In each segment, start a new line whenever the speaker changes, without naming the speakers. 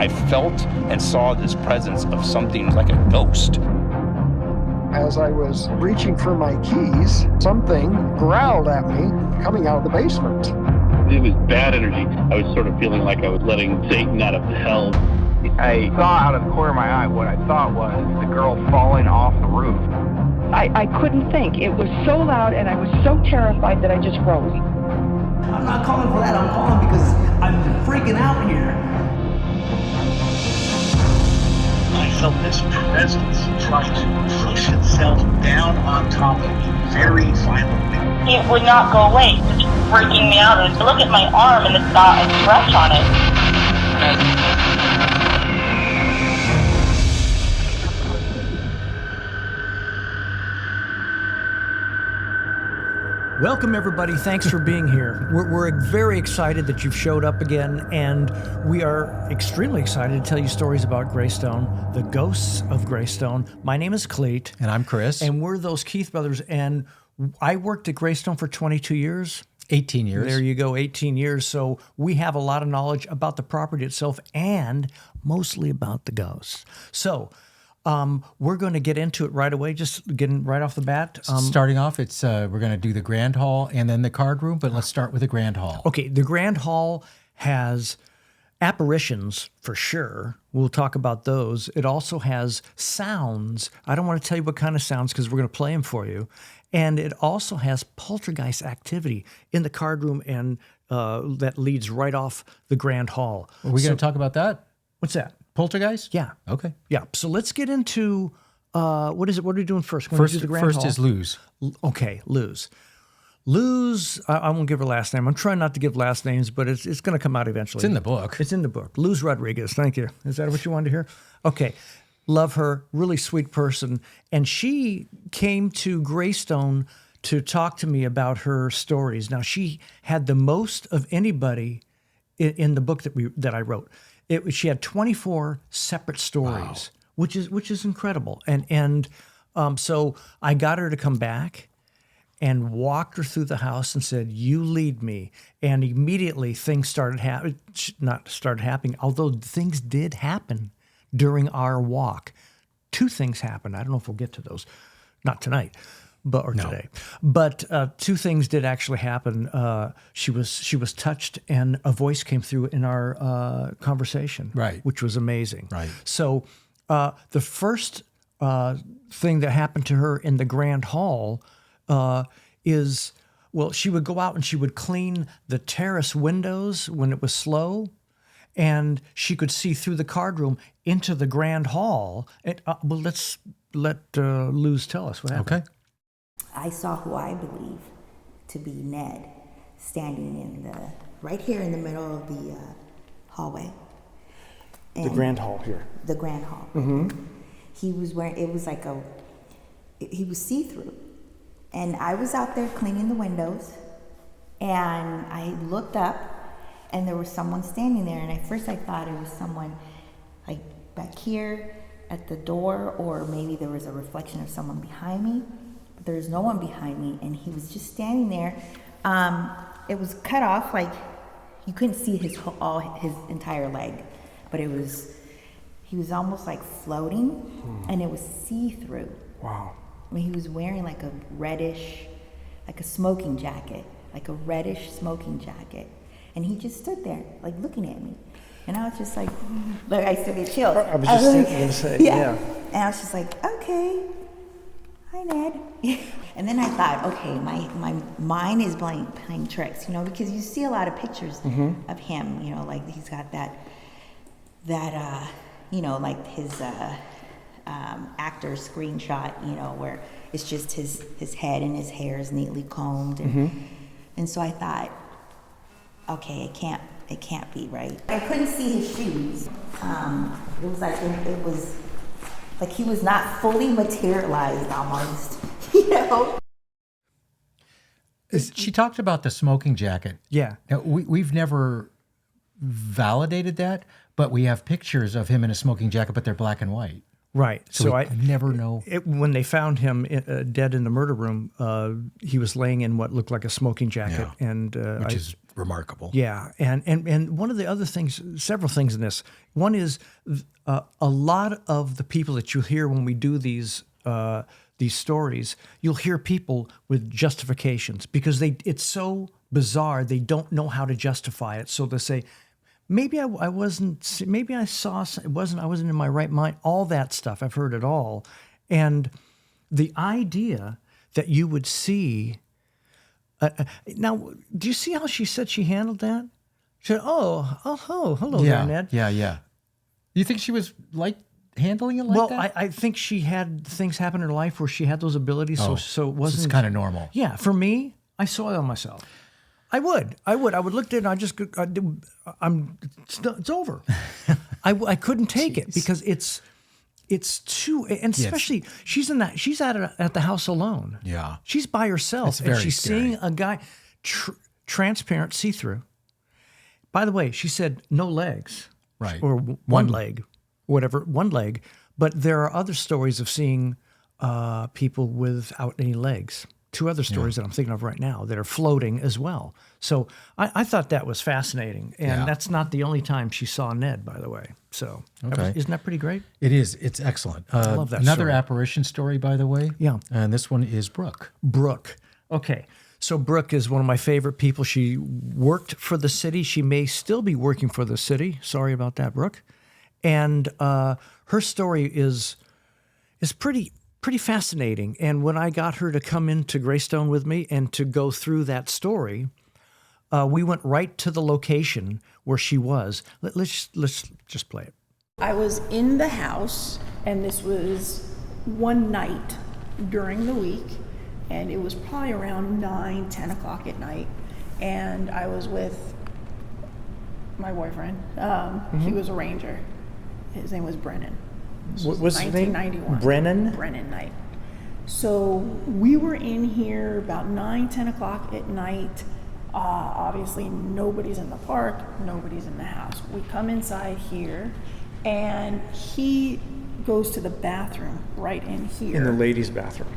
I felt and saw this presence of something like a ghost.
As I was reaching for my keys, something growled at me coming out of the basement.
It was bad energy. I was sort of feeling like I was letting Satan out of hell.
I saw out of the corner of my eye what I thought was the girl falling off the roof.
I couldn't think. It was so loud and I was so terrified that I just froze.
I'm not calling for that. I'm calling because I'm freaking out here.
I felt this presence trying to push itself down on top of me very violently.
It would not go away. It was freaking me out. I look at my arm and it's got a scratch on it.
Welcome, everybody. Thanks for being here. We're very excited that you've showed up again, and we are extremely excited to tell you stories about Greystone, the ghosts of Greystone. My name is Clete.
And I'm Chris.
And we're those Keith brothers, and I worked at Greystone for 22 years.
18 years.
There you go, 18 years. So we have a lot of knowledge about the property itself and mostly about the ghosts. So we're going to get into it right away, just getting right off the bat.
Starting off, it's we're going to do the Grand Hall and then the card room, but let's start with the Grand Hall.
Okay, the Grand Hall has apparitions for sure. We'll talk about those. It also has sounds. I don't want to tell you what kind of sounds because we're going to play them for you. And it also has poltergeist activity in the card room, and that leads right off the Grand Hall.
Are we going to talk about that?
What's that?
Poltergeist?
Yeah.
Okay.
Yeah. So let's get into what is it? What are we doing first?
First is Luz.
Okay, Luz. Luz, I won't give her last name. I'm trying not to give last names, but it's going to come out eventually.
It's in the book.
It's in the book. Luz Rodriguez. Thank you. Is that what you wanted to hear? Okay. Love her. Really sweet person. And she came to Greystone to talk to me about her stories. Now, she had the most of anybody in the book that I wrote. She had 24 separate stories, wow, which is incredible. And so I got her to come back and walked her through the house and said, "You lead me." And immediately things started happening, although things did happen during our walk. Two things happened. I don't know if we'll get to those, not tonight. Today. But two things did actually happen. She was touched, and a voice came through in our conversation,
right,
which was amazing.
Right.
So the first thing that happened to her in the Grand Hall is, well, she would go out and she would clean the terrace windows when it was slow, and she could see through the card room into the Grand Hall. Well, let's let Luz tell us what happened.
Okay.
I saw who I believe to be Ned standing right here in the middle of the hallway.
And the Grand Hall here.
The Grand Hall.
Mm-hmm.
He was wearing, he was see-through. And I was out there cleaning the windows, and I looked up, and there was someone standing there. And at first I thought it was someone like back here at the door, or maybe there was a reflection of someone behind me. There's no one behind me, and he was just standing there. It was cut off, like you couldn't see his entire leg, but he was almost like floating, and it was see-through.
Wow.
I mean, he was wearing like a reddish, like a smoking jacket, like a reddish smoking jacket, and he just stood there, like looking at me, and I was just like I still get chills.
I was just going to say, yeah.
And I was just like, okay. Hi, Ned. And then I thought, okay, my mind is playing tricks, because you see a lot of pictures of him, like he's got that like his actor screenshot, where it's just his head and his hair is neatly combed, and so I thought, okay, it can't be right. I couldn't see his shoes. It was like he was not fully materialized almost,
She talked about the smoking jacket.
Yeah.
Now, we've never validated that, but we have pictures of him in a smoking jacket, but they're black and white.
Right.
So I never know.
When they found him dead in the murder room, he was laying in what looked like a smoking jacket, and
which is remarkable.
Yeah, and one of the other things, several things in this. One is a lot of the people that you hear when we do these stories, you'll hear people with justifications because it's so bizarre. They don't know how to justify it, so they say, maybe I wasn't. Maybe I saw. I wasn't in my right mind. All that stuff. I've heard it all, and the idea that you would see. Now, do you see how she said she handled that? She said, hello there, Ned.
Yeah. You think she was handling it like that?
Well, I think she had things happen in her life where she had those abilities, so it wasn't...
It's kind of normal.
Yeah, for me, I saw it on myself. I would look at it and I just, it's over. I couldn't take it because it's too, and especially she's at the house alone.
Yeah,
she's by herself,
it's
and she's
scary.
seeing a guy, transparent, see-through. By the way, she said no legs,
right,
or one leg, whatever, one leg. But there are other stories of seeing people without any legs. Two other stories that I'm thinking of right now that are floating as well. So I thought that was fascinating. And that's not the only time she saw Ned, by the way. So isn't that pretty great?
It is. It's excellent.
I love that
Another
story.
apparition story, by the way.
Yeah.
And this one is Brooke.
Brooke. Okay. So Brooke is one of my favorite people. She worked for the city. She may still be working for the city. Sorry about that, Brooke. And her story is pretty fascinating. And when I got her to come into Greystone with me and to go through that story, we went right to the location where she was. Let's just play it.
I was in the house, and this was one night during the week, and it was probably around 9, 10 o'clock at night, and I was with my boyfriend. He was a ranger. His name was Brennan.
What was his name?
1991. Brennan Knight. So we were in here about 9, 10 o'clock at night. Obviously, nobody's in the park. Nobody's in the house. We come inside here, and he goes to the bathroom right in here.
In the ladies' bathroom.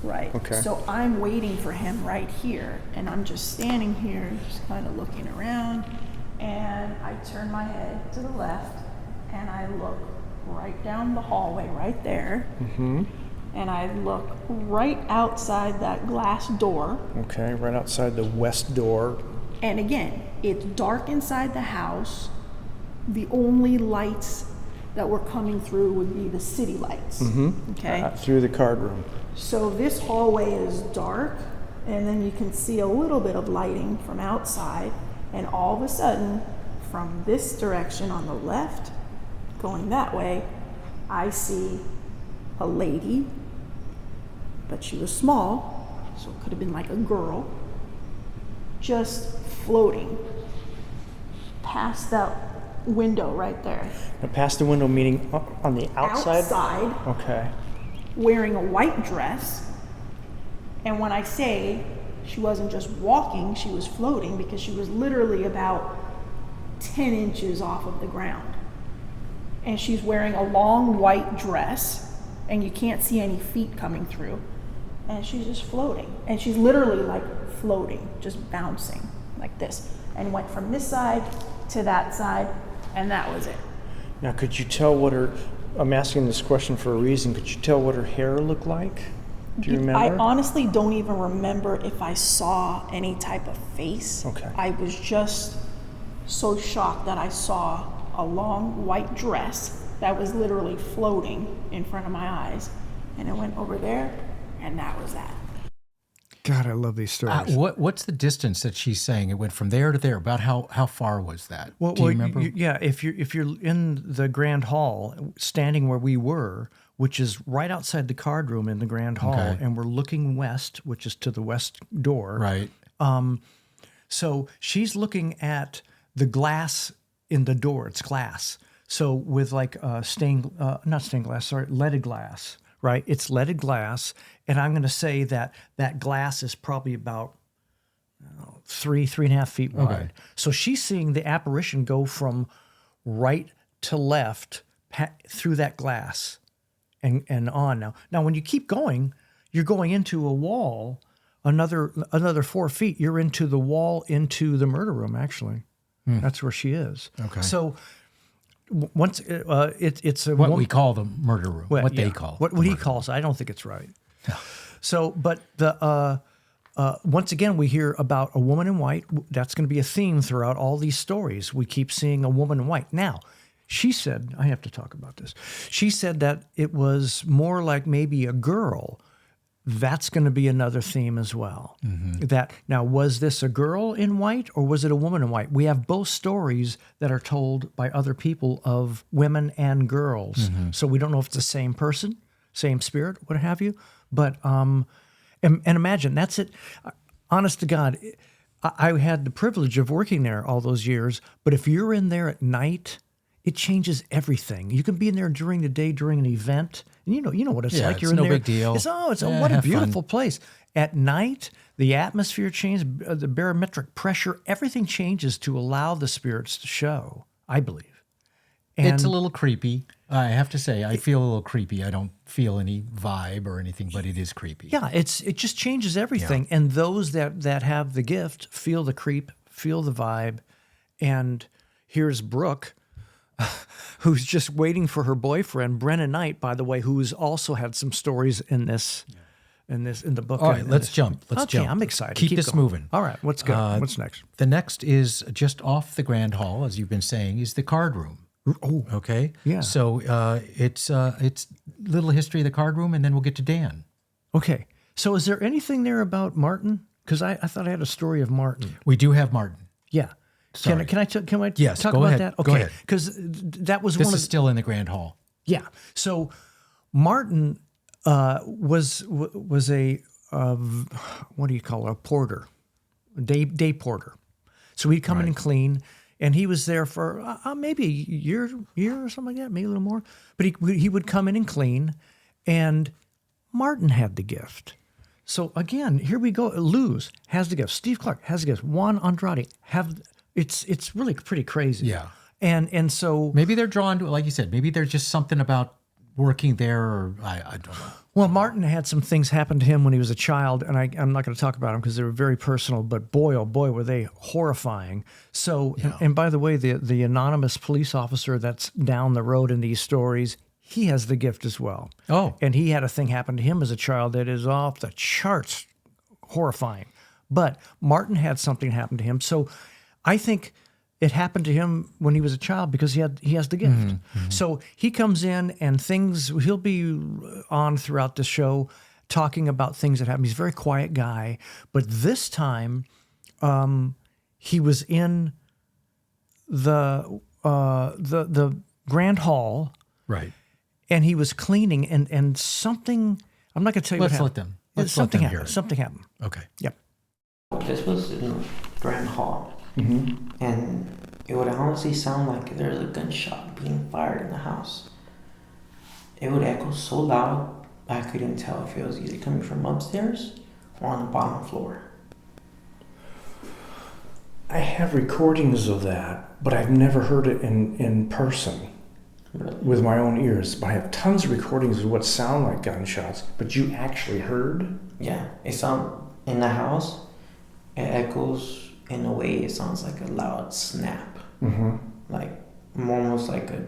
Right.
Okay.
So I'm waiting for him right here, and I'm just standing here, just kind of looking around, and I turn my head to the left, and I look right down the hallway right there. Mm-hmm. And I look right outside that glass door.
Okay, right outside the west door.
And again, it's dark inside the house. The only lights that were coming through would be the city lights.
Mm-hmm.
Okay.
Through the card room.
So this hallway is dark, and then you can see a little bit of lighting from outside. And all of a sudden, from this direction on the left, going that way, I see a lady, but she was small, so it could have been like a girl, just floating past that window right there.
Now, past the window, meaning on the outside?
Outside.
Okay.
Wearing a white dress. And when I say she wasn't just walking, she was floating, because she was literally about 10 inches off of the ground. And she's wearing a long white dress, and you can't see any feet coming through. And she's just floating. And she's literally like floating, just bouncing like this. And went from this side to that side, and that was it.
Now, could you tell what I'm asking this question for a reason, could you tell what her hair looked like? Do you remember?
I honestly don't even remember if I saw any type of face.
Okay.
I was just so shocked that I saw a long white dress that was literally floating in front of my eyes. And it went over there, and that was that.
God, I love these stories.
What's the distance that she's saying? It went from there to there. About how far was that? Do you remember?
If you're in the Grand Hall, standing where we were, which is right outside the card room in the Grand Hall, and we're looking west, which is to the west door.
Right.
So she's looking at the glass in the door. It's glass. So with like not stained glass, sorry, leaded glass. Right, it's leaded glass, and I'm going to say that glass is probably about 3.5 feet wide.
Okay.
So she's seeing the apparition go from right to left through that glass, and on. Now when you keep going, you're going into a wall another 4 feet, you're into the wall, into the murder room. Actually, that's where she is.
Okay.
So once it's a
what we call the murder room, what they call
what he calls. I don't think it's right. So, but the once again, we hear about a woman in white. That's going to be a theme throughout all these stories. We keep seeing a woman in white. Now, she said, I have to talk about this. She said that it was more like maybe a girl. That's going to be another theme as well. That now, was this a girl in white or was it a woman in white? We have both stories that are told by other people of women and girls. So we don't know if it's the same person, same spirit, what have you. But and imagine, that's it. Honest to God, I had the privilege of working there all those years. But if you're in there at night, it changes everything. You can be in there during the day during an event, and you know what it's like. You're in
no
there.
Big deal.
What a beautiful place. At night, the atmosphere changes, the barometric pressure, everything changes to allow the spirits to show. I believe. And
it's a little creepy. I have to say, I feel a little creepy. I don't feel any vibe or anything, but it is creepy.
Yeah, it just changes everything. And those that have the gift feel the creep, feel the vibe. And here's Brooke, who's just waiting for her boyfriend, Brennan Knight, by the way, who's also had some stories in this, in the book.
All right, let's jump. Let's jump.
I'm excited.
Keep this
going.
moving.
All right, let's go. What's next?
The next is just off the Grand Hall, as you've been saying, is the card room.
Oh,
okay.
Yeah.
So it's little history of the card room, and then we'll get to Dan.
Okay. So is there anything there about Martin? Because I thought I had a story of Martin.
We do have Martin.
Yeah.
Sorry.
Can I
yes,
talk
go
about
ahead.
that? Okay.
Go ahead.
Because that was
This
one of
is still in the Grand Hall.
Yeah. So Martin was a what do you call it? A porter, day porter. So he'd come in and clean, and he was there for maybe a year or something like that, maybe a little more. But he would come in and clean, and Martin had the gift. So again, here we go. Luz has the gift. Steve Clark has the gift. Juan Andrade have. It's really pretty crazy.
Yeah.
And so
maybe they're drawn to it, like you said. Maybe there's just something about working there, or I don't know.
Well, Martin had some things happen to him when he was a child, and I'm not going to talk about them because they were very personal, but boy, oh boy, were they horrifying. So, and by the way, the anonymous police officer that's down the road in these stories, he has the gift as well.
Oh.
And he had a thing happen to him as a child that is off the charts horrifying. But Martin had something happen to him. So I think it happened to him when he was a child because he has the gift. Mm-hmm. So he comes in and he'll be on throughout the show talking about things that happen. He's a very quiet guy. But this time he was in the Grand Hall.
Right.
And he was cleaning and something, I'm not going to tell you what happened. Something happened. Something happened.
Okay.
Yep.
This was in the Grand Hall.
Mm-hmm.
And it would honestly sound like there's a gunshot being fired in the house. It would echo so loud, I couldn't tell if it was either coming from upstairs or on the bottom floor.
I have recordings of that, but I've never heard it in person. Really? With my own ears. But I have tons of recordings of what sound like gunshots, but you actually heard?
Yeah, it sounds in the house, it echoes in a way, it sounds like a loud snap.
Mm-hmm.
Like almost like a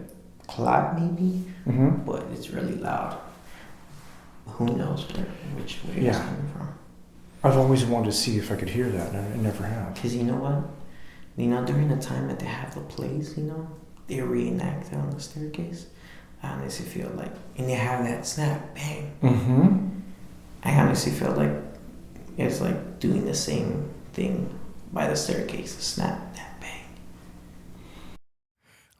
clap maybe,
mm-hmm.
but it's really loud. Who knows which way it's coming from.
I've always wanted to see if I could hear that, and I never have.
Because you know what? During the time that they have the plays, they reenact it on the staircase. I honestly feel like, and they have that snap, bang.
Mm-hmm.
I honestly feel like it's like doing the same thing by the staircase, snap, that bang.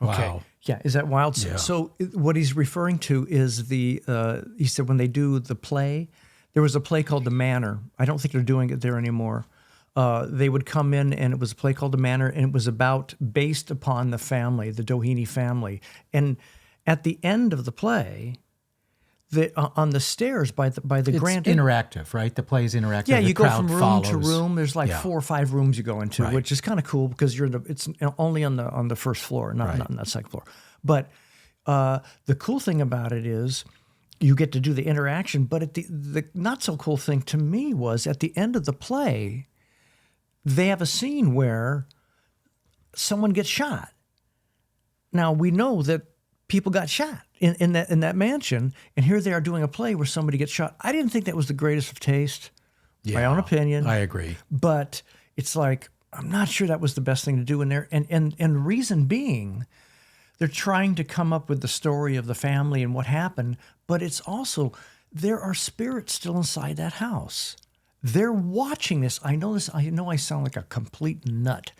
Okay.
Wow.
Yeah, is that wild?
Yeah.
So what he's referring to is he said when they do the play, there was a play called The Manor. I don't think they're doing it there anymore. They would come in, and it was a play called The Manor, and it was based upon the family, the Doheny family. And at the end of the play, on the stairs by the grand,
it's interactive, right? The play is interactive.
Yeah,
the
you go
crowd
from room
follows.
to room. There's like 4 or 5 rooms you go into,
Right.
which is kind of cool because it's only on the first floor, not on the second floor. But the cool thing about it is you get to do the interaction. But the not so cool thing to me was at the end of the play, they have a scene where someone gets shot. Now we know that people got shot in that mansion, and here they are doing a play where somebody gets shot. I didn't think that was the greatest of taste.
Yeah,
my own opinion.
I agree.
But it's like, I'm not sure that was the best thing to do in there. And reason being, they're trying to come up with the story of the family and what happened, but it's also, there are spirits still inside that house. They're watching this. I know I sound like a complete nut,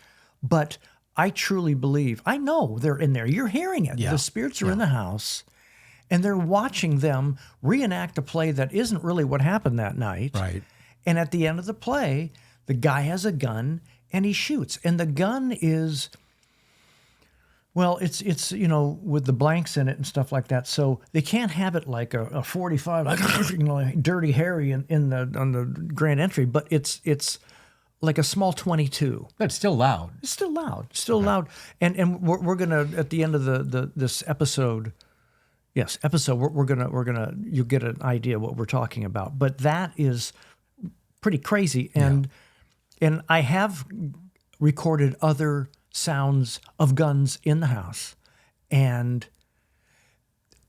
but I truly believe, I know they're in there. You're hearing it.
Yeah.
The spirits are in the house, and they're watching them reenact a play that isn't really what happened that night.
Right.
And at the end of the play, the guy has a gun and he shoots. And the gun is, well, it's with the blanks in it and stuff like that. So they can't have it like a 45, like Dirty Harry on the grand entry, but it's like a small 22.
But it's still loud.
It's still loud. Still loud. And we're gonna, at the end of this episode, we're gonna you'll get an idea what we're talking about. But that is pretty crazy. And I have recorded other sounds of guns in the house, and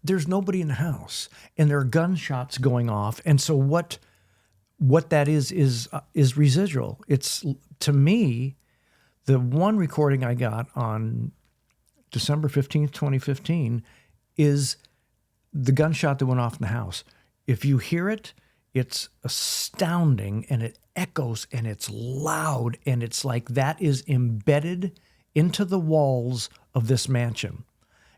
there's nobody in the house, and there are gunshots going off. And so what that is residual. It's, to me, the one recording I got on December 15th, 2015 is the gunshot that went off in the house. If you hear it, it's astounding, and it echoes, and it's loud, and it's like that is embedded into the walls of this mansion.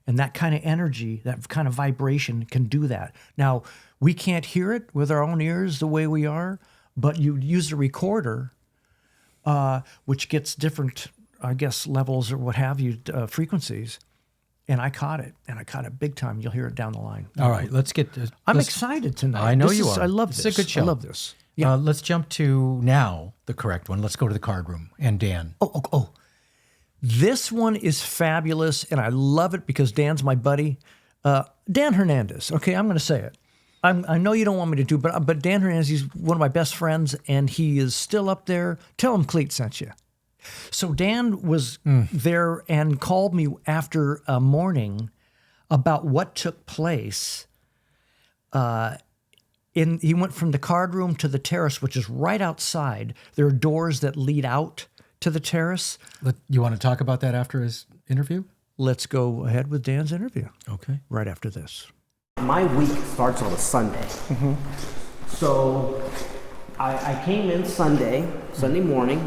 And that kind of energy, that kind of vibration can do that. Now, we can't hear it with our own ears the way we are, but you use a recorder, which gets different, I guess, levels or what have you, frequencies. And I caught it big time. You'll hear it down the line.
All right, let's get to...
I'm excited tonight.
I know you are.
I love this.
It's a good show.
I love this. Yeah.
Let's jump to now the correct one. Let's go to the card room. And Dan.
Oh. This one is fabulous, and I love it because Dan's my buddy. Dan Hernandez. Okay, I'm going to say it. I know you don't want me to do, but Dan Hernandez, he's one of my best friends, and he is still up there. Tell him Clete sent you. So Dan was there and called me after a morning about what took place. He went from the card room to the terrace, which is right outside. There are doors that lead out to the terrace.
You want to talk about that after his interview?
Let's go ahead with Dan's interview.
Okay.
Right after this.
My week starts on a Sunday.
Mm-hmm.
So I came in Sunday morning.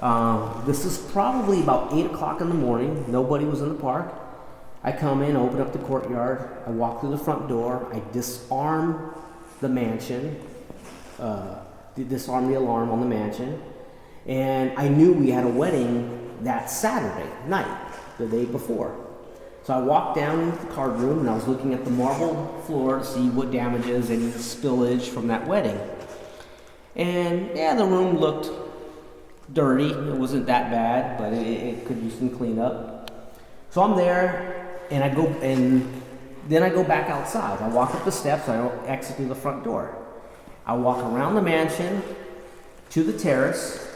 Mm-hmm.
This is probably about 8 o'clock in the morning. Nobody was in the park. I come in, open up the courtyard. I walk through the front door. I disarm the mansion, disarm the alarm on the mansion. And I knew we had a wedding that Saturday night, the day before. So I walked down into the card room and I was looking at the marble floor to see what damages, any spillage from that wedding. And yeah, the room looked dirty. It wasn't that bad, but it could use some cleanup. So I'm there, and then I go back outside. I walk up the steps. I exit through the front door. I walk around the mansion to the terrace,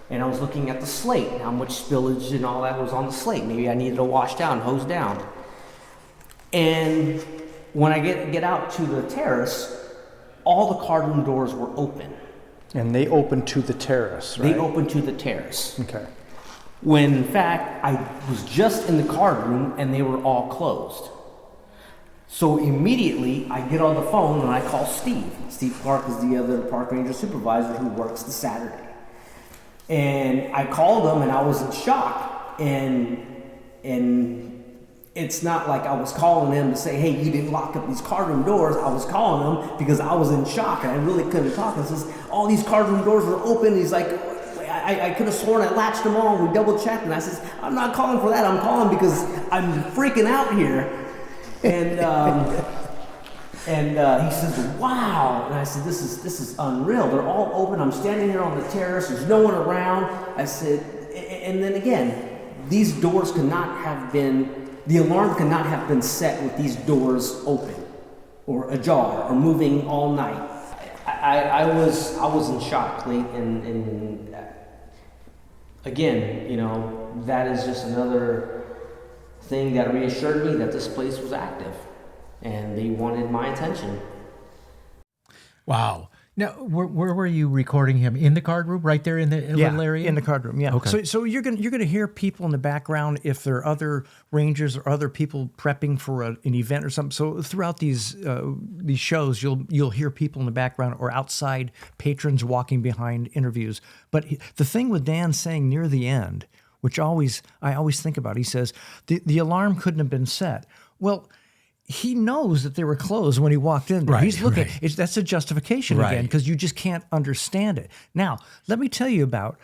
and I was looking at the slate, how much spillage and all that was on the slate. Maybe I needed to wash down, hose down. And when I get out to the terrace, all the card room doors were open.
And they open to the terrace, right?
They open to the terrace.
Okay.
When in fact, I was just in the card room and they were all closed. So immediately I get on the phone and I call Steve. Steve Clark is the other park ranger supervisor who works the Saturday. And I called him and I was in shock. And it's not like I was calling him to say, hey, you didn't lock up these card room doors. I was calling him because I was in shock and I really couldn't talk. And says, all these card room doors were open. He's like, I could have sworn I latched them all and we double checked. And I says, I'm not calling for that. I'm calling because I'm freaking out here. And he says, wow. And I said, this is unreal. They're all open. I'm standing here on the terrace. There's no one around. I said, and then again, these doors could not have been, the alarm could not have been set with these doors open. or ajar or moving all night. I was in shock, Clete, and again, you know, that is just another thing that reassured me that this place was active and they wanted my attention.
Wow. Now, where were you recording him? In the card room, right there in the little area?
In the card room, yeah.
Okay.
So you're gonna hear people in the background if there are other rangers or other people prepping for an event or something. So throughout these shows, you'll hear people in the background or outside patrons walking behind interviews. But the thing with Dan saying near the end, which I always think about, he says the alarm couldn't have been set. Well, he knows that they were closed when he walked in there.
Right,
He's looking.
right.
That's a justification again, because you just can't understand it. Now, let me tell you about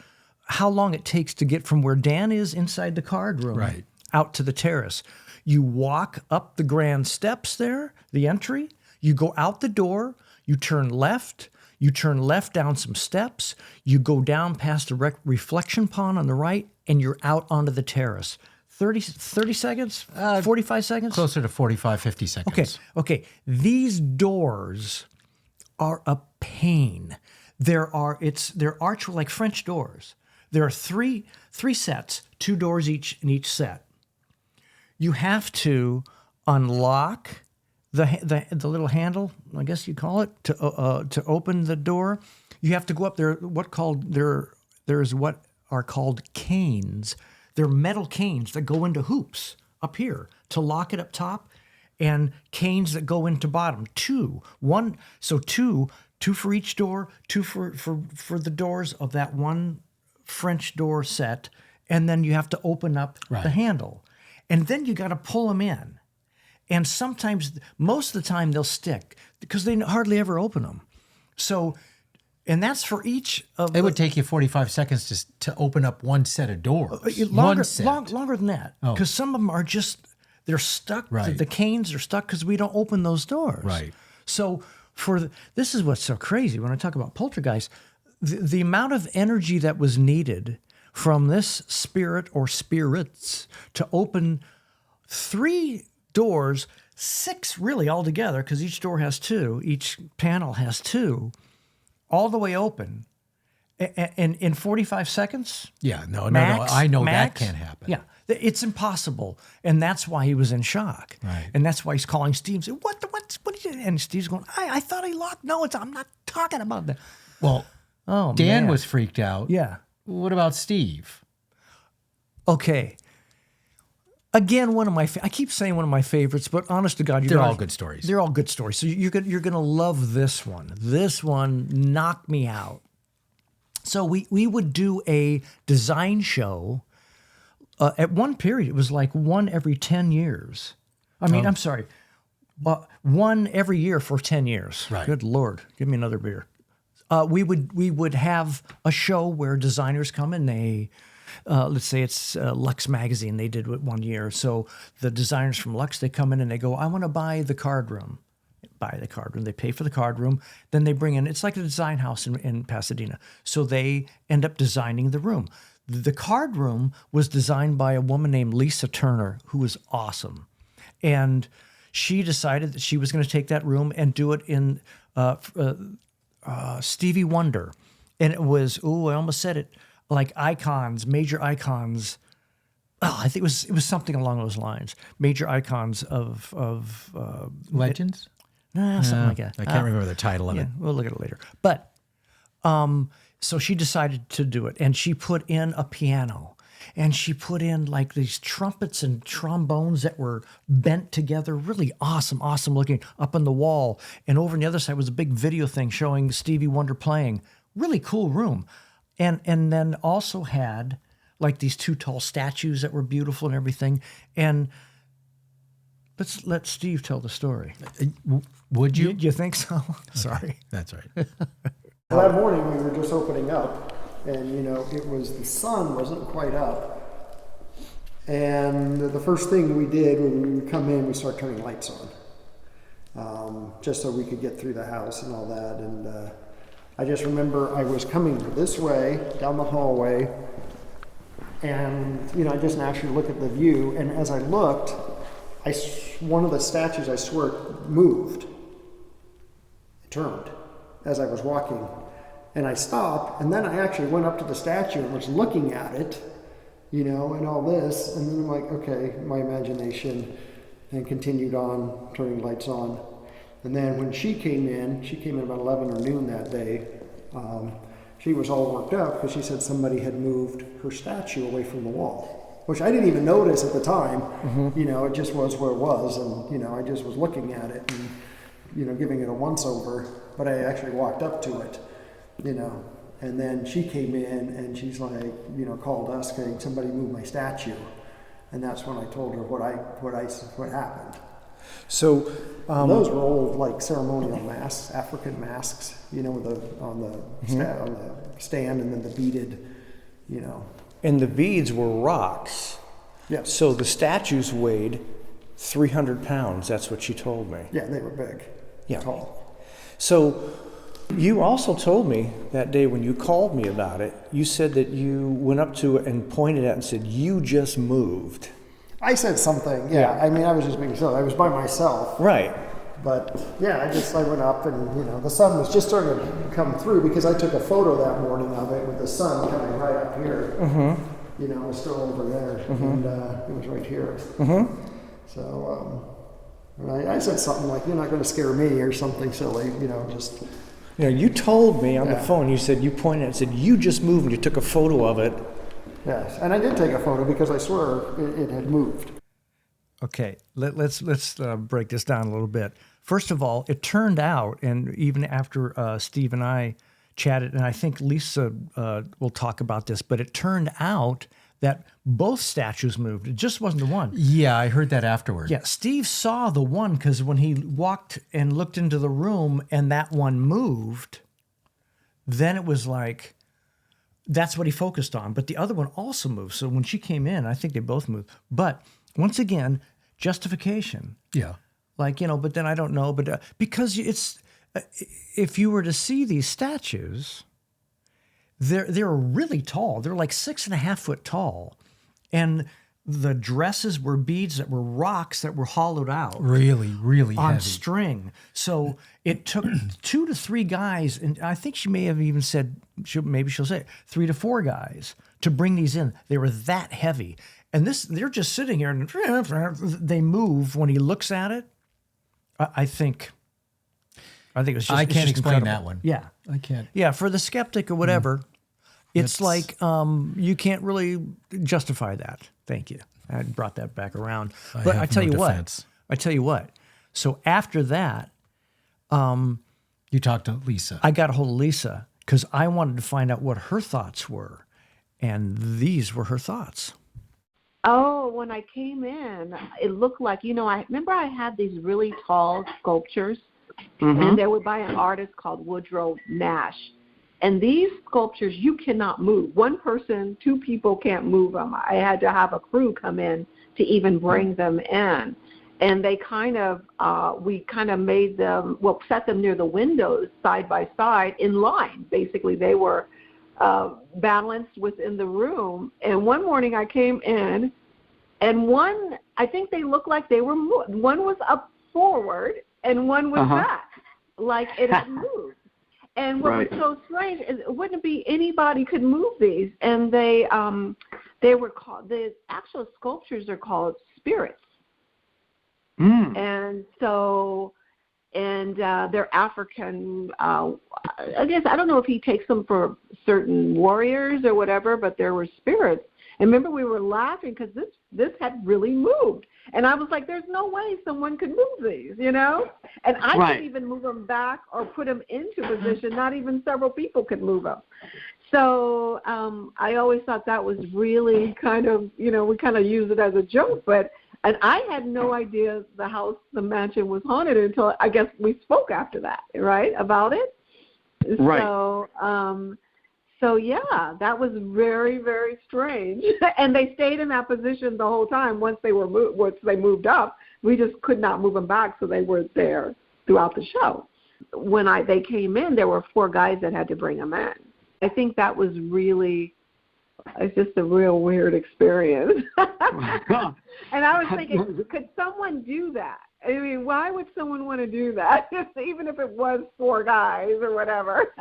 how long it takes to get from where Dan is inside the card room out to the terrace. You walk up the grand steps there, the entry. You go out the door. You turn left. You turn left down some steps. You go down past the reflection pond on the right, and you're out onto the terrace. 30 seconds? 45 seconds?
Closer to 45, 50 seconds.
Okay. These doors are a pain. They're arched like French doors. There are three sets, 2 doors each in each set. You have to unlock the little handle, I guess you call it, to open the door. You have to go up there. There's what are called canes. They're metal canes that go into hoops up here to lock it up top, and canes that go into bottom. Two for each door, 2 for the doors of that one French door set, and then you have to open up the handle. And then you got to pull them in. And sometimes, most of the time, they'll stick because they hardly ever open them. So, and that's for each of
It would take you 45 seconds to open up one set of doors.
Longer than that. Because some of them are just, they're stuck.
Right.
The canes are stuck because we don't open those doors.
Right.
So this is what's so crazy when I talk about poltergeist. The amount of energy that was needed from this spirit or spirits to open 3 doors, 6 really altogether, because each door has 2, each panel has 2, all the way open, and in 45 seconds?
Yeah, no,
I
know that can't happen.
Yeah, it's impossible, and that's why he was in shock.
Right.
And that's why he's calling Steve and saying, what did you, and Steve's going, I thought he locked, no, I'm not talking about that.
Well, Dan was freaked out.
Yeah.
What about Steve?
Okay. Again, I keep saying one of my favorites, but honest to God,
they're all good stories.
They're all good stories. So you're going to love this one. This one knocked me out. So we would do a design show. At one period, it was like one every 10 years. I'm sorry, one every year for 10 years.
Right.
Good Lord, give me another beer. We would have a show where designers come and they. Let's say it's Lux Magazine. They did it one year. So the designers from Lux, they come in and they go, I want to buy the card room. They pay for the card room. Then they bring in, it's like a design house in Pasadena. So they end up designing the room. The card room was designed by a woman named Lisa Turner, who was awesome. And she decided that she was going to take that room and do it in Stevie Wonder. And it was, I almost said it, like icons, major icons. I think it was something along those lines. Major icons of
Legends?
Something like that.
I can't remember the title of it.
We'll look at it later. But so she decided to do it, and she put in a piano, and she put in like these trumpets and trombones that were bent together, really awesome looking, up on the wall. And over on the other side was a big video thing showing Stevie Wonder playing. Really cool room. And then also had like these 2 tall statues that were beautiful and everything. And let's let Steve tell the story.
Would you?
You think so? Sorry.
That's right.
That morning we were just opening up, and it was, the sun wasn't quite up. And the first thing we did when we would come in, we start turning lights on, just so we could get through the house and all that. And I just remember I was coming this way, down the hallway, and, I just naturally look at the view, and as I looked, one of the statues, I swear, moved. turned as I was walking. And I stopped, and then I actually went up to the statue and was looking at it, you know, and all this. And then I'm like, okay, my imagination, and continued on, turning lights on. And then when she came in about 11 or noon that day. She was all worked up because she said somebody had moved her statue away from the wall, which I didn't even notice at the time.
Mm-hmm.
You know, it just was where it was, and you know, I just was looking at it and, you know, giving it a once over. But I actually walked up to it, you know, and then she came in and she's like, you know, called us saying somebody moved my statue, and that's when I told her what happened.
So
those were old, like, ceremonial masks, African masks, you know, with on the stand, and then the beaded, you know.
And the beads were rocks.
Yeah.
So the statues weighed 300 pounds. That's what she told me.
Yeah, they were big.
Yeah.
Tall.
So you also told me that day when you called me about it, you said that you went up to it and pointed at it and said, "You just moved."
I said something, yeah. I mean, I was just being silly. I was by myself.
Right.
But, yeah, I went up and, you know, the sun was just starting to come through because I took a photo that morning of it with the sun coming right up here.
Mm-hmm.
You know, it was still over there,
Mm-hmm.
and it was right here.
Mm-hmm.
So, I said something like, "You're not going to scare me," or something silly, you know, just...
You know, you told me on the phone, you said, you pointed and said, "You just moved," and you took a photo of it.
Yes, and I did take a photo because I swear it had moved.
Okay, let's break this down a little bit. First of all, it turned out, and even after Steve and I chatted, and I think Lisa will talk about this, but it turned out that both statues moved. It just wasn't the one.
Yeah, I heard that afterward.
Yeah, Steve saw the one because when he walked and looked into the room and that one moved, then it was like, that's what he focused on. But the other one also moved. So when she came in, I think they both moved. But once again, justification.
Yeah.
Like, you know, but then I don't know. But because it's, if you were to see these statues, they're really tall. They're like 6.5 foot tall. And the dresses were beads that were rocks that were hollowed out.
Really, really
on
heavy.
string. So it took 2 to 3 guys, and I think she may have even said, maybe she'll say 3 to 4 guys to bring these in. They were that heavy. And they're just sitting here and they move when he looks at it. I think it's just,
I can't explain
incredible.
that one.
Yeah.
I can't.
Yeah, for the skeptic or whatever, it's like you can't really justify that. Thank you. I brought that back around. But I tell you what. So after that,
you talked to Lisa.
I got a hold of Lisa because I wanted to find out what her thoughts were, and these were her thoughts.
Oh, when I came in, it looked like, you know, I remember I had these really tall sculptures, and they were by an artist called Woodrow Nash. And these sculptures, you cannot move. One person, 2 people can't move them. I had to have a crew come in to even bring them in. And they we kind of made them, set them near the windows side by side in line. Basically, they were balanced within the room. And one morning I came in, and one, I think they looked like they were moved. One was up forward, and one was back, like it had moved. And what was so strange is it wouldn't be anybody could move these. And they were called, the actual sculptures are called spirits. And so, they're African, I guess, I don't know if he takes them for certain warriors or whatever, but there were spirits. And remember, we were laughing because this had really moved. And I was like, there's no way someone could move these, you know? And I couldn't even move them back or put them into position. Not even several people could move them. So I always thought that was really kind of, you know, we kind of use it as a joke. And I had no idea the mansion was haunted until I guess we spoke after that, right, about it? Right. So yeah, that was very, very strange. And they stayed in that position the whole time. Once they moved up, we just could not move them back, so they were there throughout the show. When they came in, there were 4 guys that had to bring them in. I think that was really It's just a real weird experience. And I was thinking, could someone do that? I mean, why would someone want to do that, even if it was 4 guys or whatever?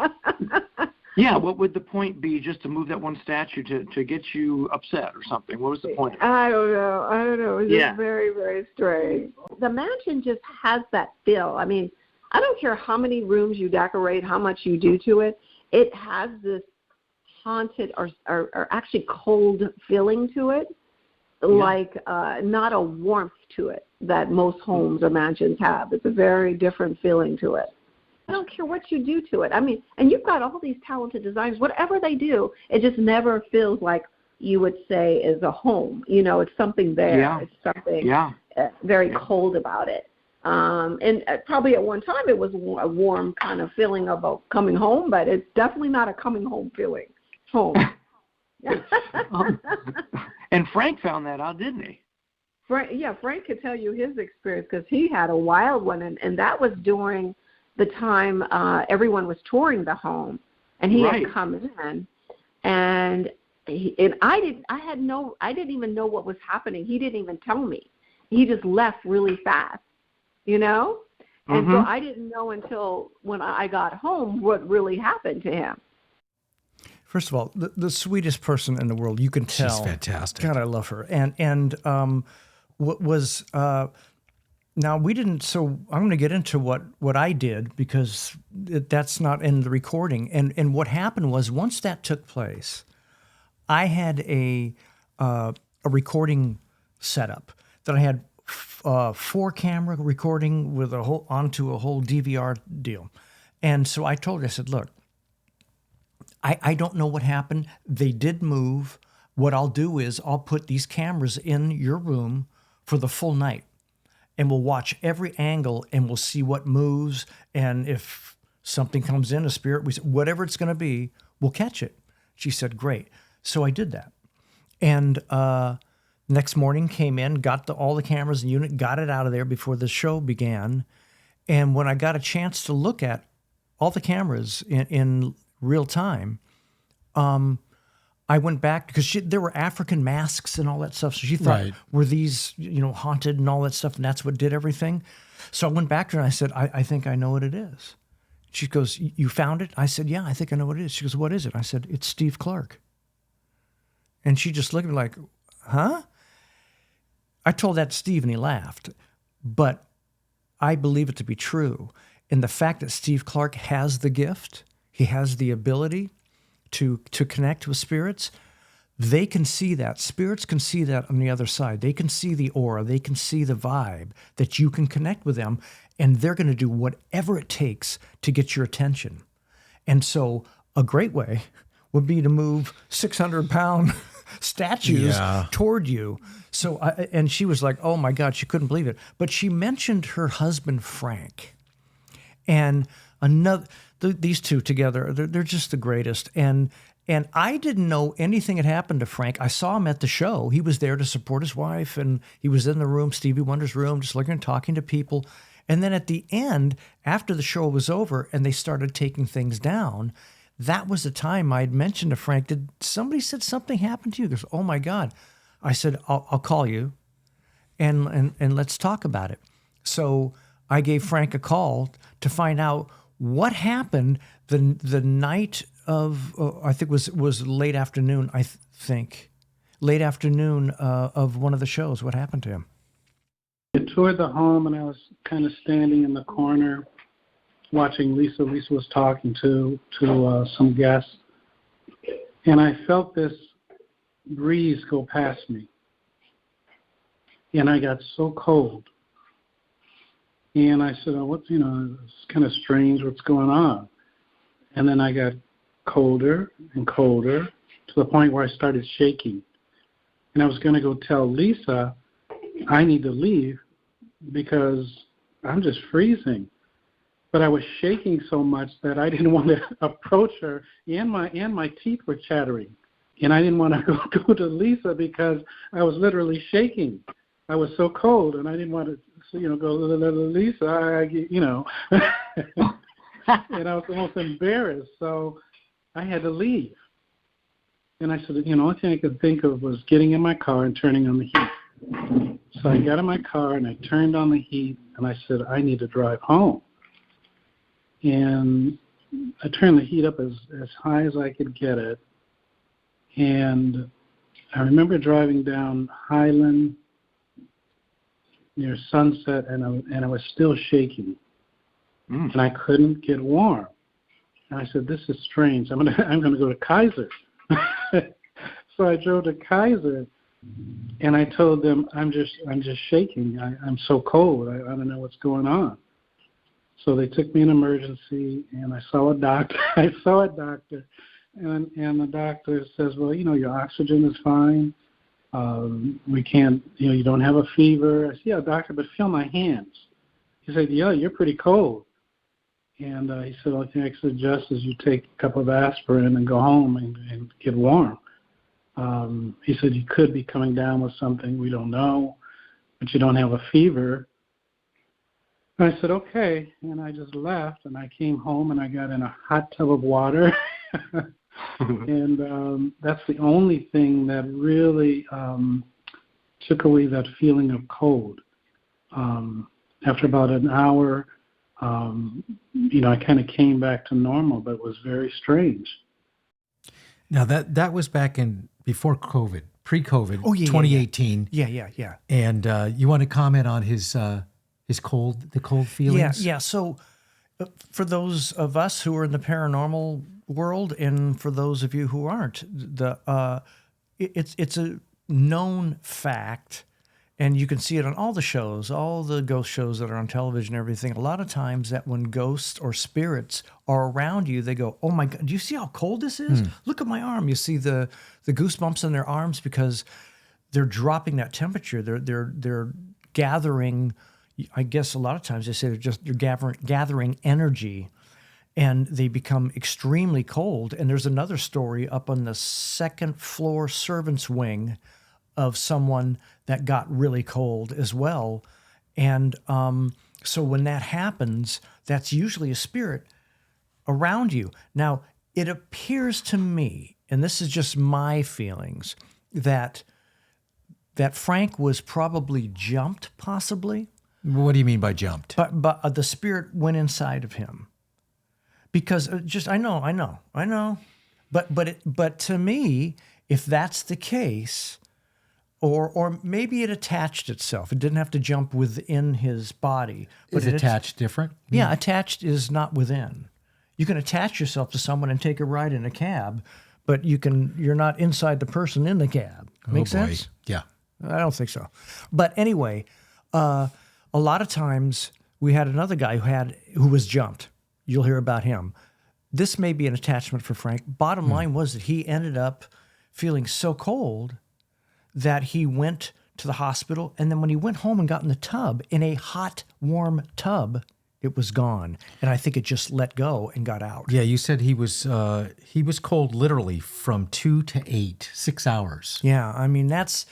Yeah, what would the point be, just to move that one statue to get you upset or something? What was the point?
I don't know. It was just very, very strange. The mansion just has that feel. I mean, I don't care how many rooms you decorate, how much you do to it. It has this haunted or actually cold feeling to it, like not a warmth to it that most homes or mansions have. It's a very different feeling to it. I don't care what you do to it. I mean, and you've got all these talented designers. Whatever they do, it just never feels like you would say is a home. You know, it's something there.
Yeah.
It's something very cold about it. And probably at one time it was a warm kind of feeling about coming home, but it's definitely not a coming home feeling. Home.
And Frank found that out, didn't he?
Frank could tell you his experience because he had a wild one, and that was during the time everyone was touring the home, and he had come in, and I didn't even know what was happening. He didn't even tell me. He just left really fast, you know, and so I didn't know until when I got home what really happened to him.
First of all, the sweetest person in the world. You can tell.
She's fantastic.
God, I love her. And what was now we didn't. So I'm going to get into what I did because that's not in the recording. And what happened was once that took place, I had a recording setup that I had 4-camera recording with onto a whole DVR deal. And so I told her, I said, look, I don't know what happened. They did move. What I'll do is I'll put these cameras in your room for the full night, and we'll watch every angle, and we'll see what moves. And if something comes in, a spirit, whatever it's going to be, we'll catch it. She said, great. So I did that. And next morning came in, got all the cameras in the unit, got it out of there before the show began. And when I got a chance to look at all the cameras in real time, I went back because there were African masks and all that stuff. So she thought, were these, haunted and all that stuff? And that's what did everything. So I went back to her and I said, I think I know what it is. She goes, you found it? I said, yeah, I think I know what it is. She goes, what is it? I said, it's Steve Clark. And she just looked at me like, huh? I told that to Steve and he laughed. But I believe it to be true. And the fact that Steve Clark has the gift, he has the ability to connect with spirits. They can see that. Spirits can see that on the other side. They can see the aura. They can see the vibe that you can connect with them, and they're going to do whatever it takes to get your attention. And so a great way would be to move 600-pound statues toward you. So, and she was like, oh my God, she couldn't believe it. But she mentioned her husband, Frank. And these two together, they're just the greatest. And I didn't know anything had happened to Frank. I saw him at the show. He was there to support his wife, and he was in the room, Stevie Wonder's room, just looking and talking to people. And then at the end, after the show was over and they started taking things down, that was the time I'd mentioned to Frank, did somebody said something happened to you? He goes, oh my God. I said, I'll call you and let's talk about it. So I gave Frank a call to find out what happened the night of, I think was late afternoon, late afternoon of one of the shows. What happened to him?
I toured the home, and I was kind of standing in the corner watching Lisa. Lisa was talking to some guests, and I felt this breeze go past me, and I got so cold. And I said, oh, it's kind of strange, what's going on? And then I got colder and colder to the point where I started shaking. And I was going to go tell Lisa, I need to leave because I'm just freezing. But I was shaking so much that I didn't want to approach her, and my teeth were chattering. And I didn't want to go to Lisa because I was literally shaking. I was so cold, and I didn't want to go to Lisa, and I was almost embarrassed, so I had to leave. And I said, the only thing I could think of was getting in my car and turning on the heat. So I got in my car and I turned on the heat and I said, I need to drive home. And I turned the heat up as high as I could get it. And I remember driving down Highland near Sunset, and I was still shaking. And I couldn't get warm. And I said, this is strange. I'm gonna go to Kaiser. So I drove to Kaiser, and I told them, I'm just shaking. I'm so cold. I don't know what's going on. So they took me in emergency, and I saw a doctor. And the doctor says, well, your oxygen is fine. We can't, you don't have a fever. I said, yeah, doctor, but feel my hands. He said, yeah, you're pretty cold. And he said, the only thing I can suggest is you take a cup of aspirin and go home and get warm. He said, you could be coming down with something. We don't know, but you don't have a fever. And I said, okay. And I just left, and I came home, and I got in a hot tub of water. And that's the only thing that really took away that feeling of cold. After about an hour, I kind of came back to normal, but it was very strange.
Now that was back in before COVID, pre-COVID, 2018.
Yeah.
And you want to comment on the cold feelings? Yeah.
So for those of us who are in the paranormal world, and for those of you who aren't, it's a known fact. And you can see it on all the shows, all the ghost shows that are on television and everything. A lot of times that when ghosts or spirits are around you, they go, oh my God, do you see how cold this is? Look at my arm. You see the goosebumps in their arms because they're dropping that temperature. They're gathering, I guess a lot of times they say they're gathering energy, and they become extremely cold. And there's another story up on the second floor servants' wing of someone that got really cold as well. And so when that happens, that's usually a spirit around you. Now, it appears to me, and this is just my feelings, that Frank was probably jumped, possibly.
What do you mean by jumped?
But the spirit went inside of him. Because I know. But to me, if that's the case, or maybe it attached itself. It didn't have to jump within his body.
But is attached different?
Yeah, attached is not within. You can attach yourself to someone and take a ride in a cab, but you're not inside the person in the cab. Make sense?
Yeah.
I don't think so. But anyway, a lot of times we had another guy who was jumped. You'll hear about him. This may be an attachment for Frank. Bottom line was that he ended up feeling so cold that he went to the hospital, and then when he went home and got in the tub, in a hot, warm tub, it was gone. And I think it just let go and got out.
Yeah, you said he was cold literally from 2 to 8, 6 hours.
Yeah, I mean, that's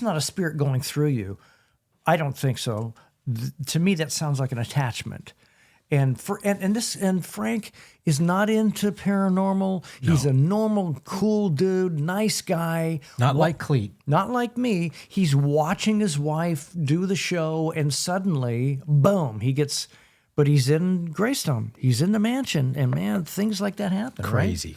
not a spirit going through you. I don't think so. To me, that sounds like an attachment. And Frank is not into paranormal. No. He's a normal, cool dude, nice guy.
Not like Clete.
Not like me. He's watching his wife do the show, and suddenly, boom, but he's in Greystone. He's in the mansion, and man, things like that happen.
Crazy.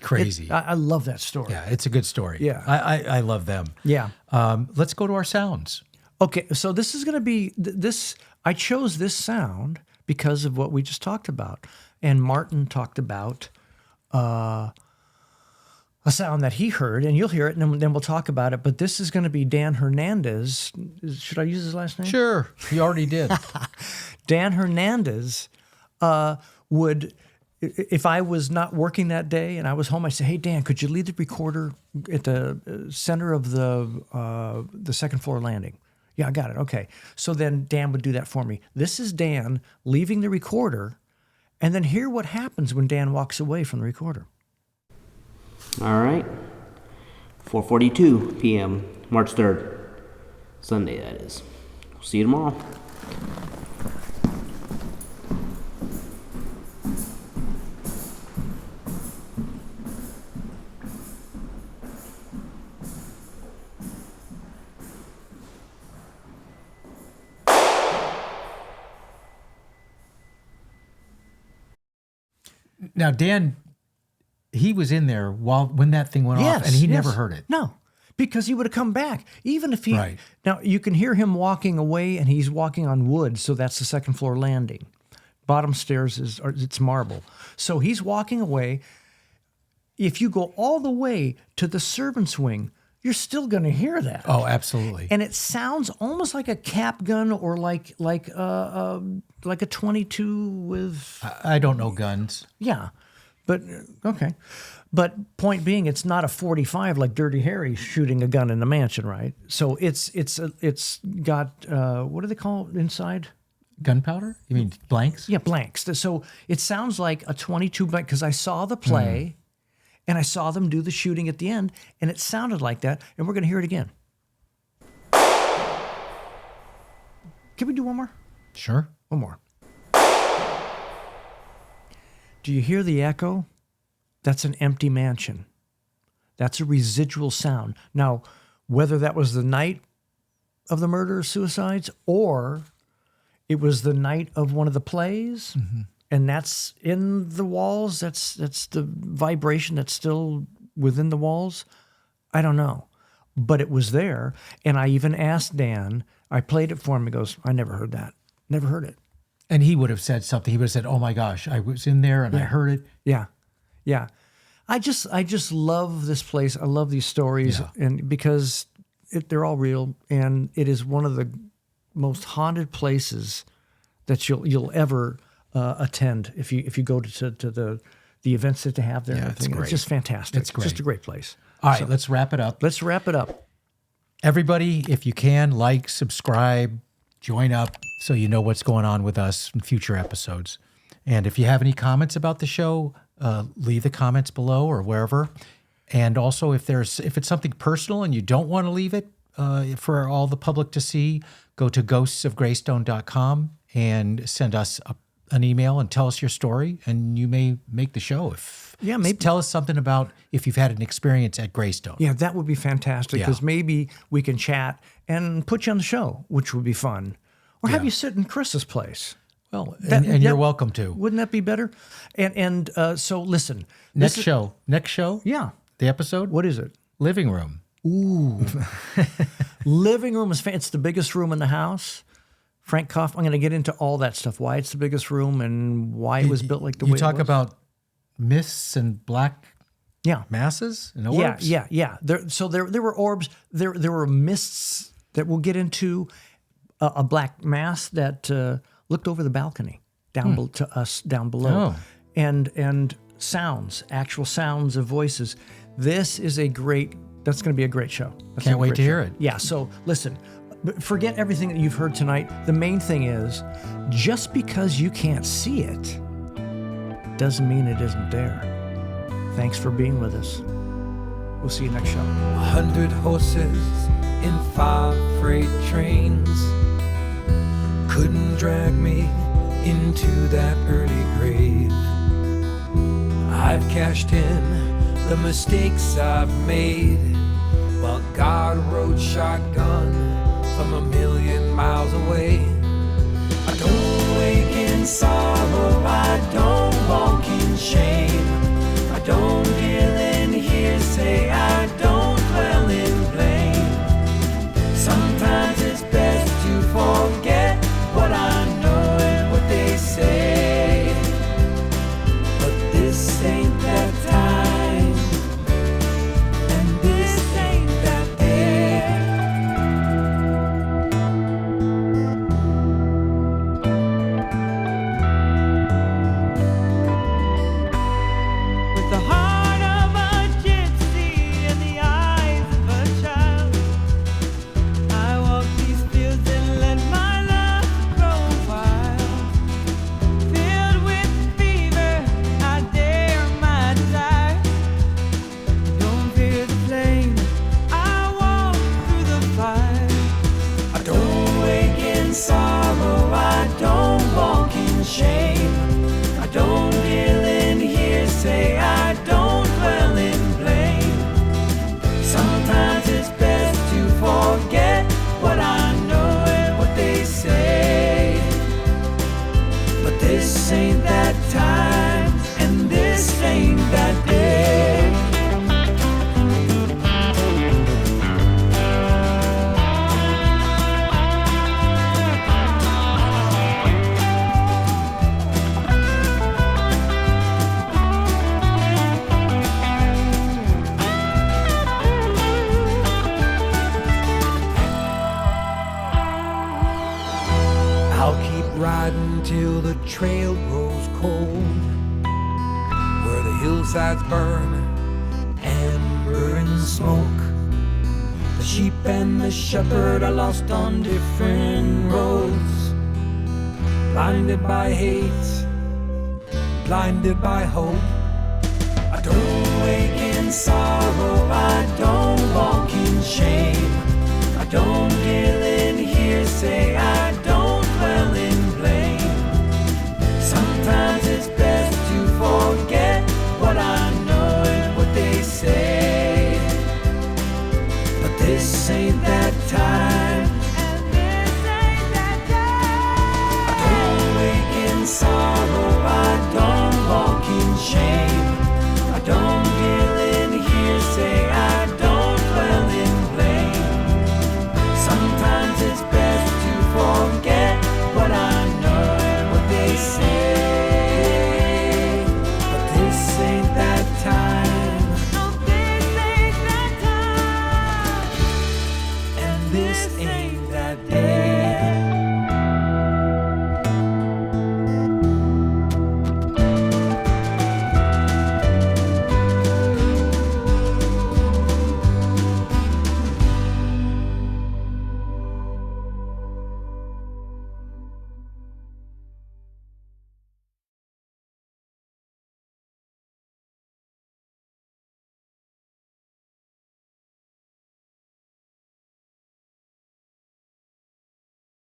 I love that story.
Yeah, it's a good story.
Yeah.
I love them.
Yeah.
Let's go to our sounds.
Okay, so this is going to be this. I chose this sound because of what we just talked about. And Martin talked about a sound that he heard, and you'll hear it, and then we'll talk about it. But this is going to be Dan Hernandez. Should I use his last name?
Sure. You already did.
Dan Hernandez would, if I was not working that day and I was home, I'd say, hey, Dan, could you leave the recorder at the center of the second floor landing? Yeah, I got it. Okay. So then Dan would do that for me. This is Dan leaving the recorder, and then hear what happens when Dan walks away from the recorder.
All right. 4:42 p.m., March 3rd. Sunday, that is. See you tomorrow.
Now, Dan, he was in there when that thing went off, and he never heard it.
No, because he would have come back. Even if he...
Right.
Now, you can hear him walking away, and he's walking on wood, so that's the second floor landing. Bottom stairs it's marble. So he's walking away. If you go all the way to the servant's wing, you're still going to hear that.
Oh, absolutely.
And it sounds almost like a cap gun or like a 22 with...
I don't know guns.
Yeah, but okay. But point being, it's not a 45 like Dirty Harry shooting a gun in the mansion, right? So it's got what do they call it inside?
Gunpowder? You mean blanks?
Yeah, blanks. So it sounds like a 22 blank because I saw the play, and I saw them do the shooting at the end, and it sounded like that. And we're going to hear it again. Can we do one more?
Sure.
One more. Do you hear the echo? That's an empty mansion. That's a residual sound. Now, whether that was the night of the murder or suicides, or it was the night of one of the plays, and that's in the walls, that's the vibration that's still within the walls, I don't know. But it was there, and I even asked Dan, I played it for him, he goes, I never heard that. Never heard it.
And he would have said something. He would have said, oh my gosh, I was in there and I heard it.
Yeah. Yeah. I just love this place. I love these stories, and because they're all real, and it is one of the most haunted places that you'll ever attend if you go to the events that they have there.
Yeah, it's great.
It's just fantastic.
It's great.
Just a great place.
All right, let's wrap it up.
Let's wrap it up.
Everybody, if you can, like, subscribe, join up so you know what's going on with us in future episodes. And if you have any comments about the show, leave the comments below or wherever. And also, if it's something personal and you don't want to leave it for all the public to see, go to ghostsofgreystone.com and send us an email and tell us your story, and you may make the show. Maybe tell us something about if you've had an experience at Greystone.
Yeah, that would be fantastic, because maybe we can chat and put you on the show, which would be fun. Or have you sit in Chris's place.
Well, and you're welcome to.
Wouldn't that be better? And so listen.
Next show.
Yeah.
The episode?
What is it?
Living room.
Ooh. Living room is it's the biggest room in the house. Frank Koff, I'm going to get into all that stuff, why it's the biggest room and why it was built like the way it was.
You talk about mists and black masses and orbs?
Yeah. There were orbs. There were mists that we'll get into, a black mass that looked over the balcony to us down below.
Oh.
And sounds, actual sounds of voices. That's going to be a great show.
Can't wait to hear it.
Yeah, so listen, forget everything that you've heard tonight. The main thing is, just because you can't see it doesn't mean it isn't there. Thanks for being with us. We'll see you next show.
100 horses in 5 freight trains couldn't drag me into that early grave. I've cashed in the mistakes I've made, while God rode shotgun from 1,000,000 miles away. I don't wake in sorrow, I don't walk in shame, I don't deal in hearsay, I don't dwell in blame. Sometimes it's best to forget what I know and what they say, but this ain't that time, and this ain't that day. With the heart of a gypsy and the eyes of a child, I walk these fields and let my love grow wild. Filled with fever, I dare my desire. Don't fear the flame, I walk through the fire. I don't wake in sorrow, I don't walk in shame, I don't deal in hearsay, I don't dwell in blame. Sometimes it's best to forget what I know and what they say, but this ain't that time, and this I'll keep riding till the trail grows cold, where the hillsides burn, amber and smoke. The sheep and the shepherd are lost on different roads, blinded by hate, blinded by hope. I don't wake in sorrow, I don't walk in shame, I don't deal in hearsay, I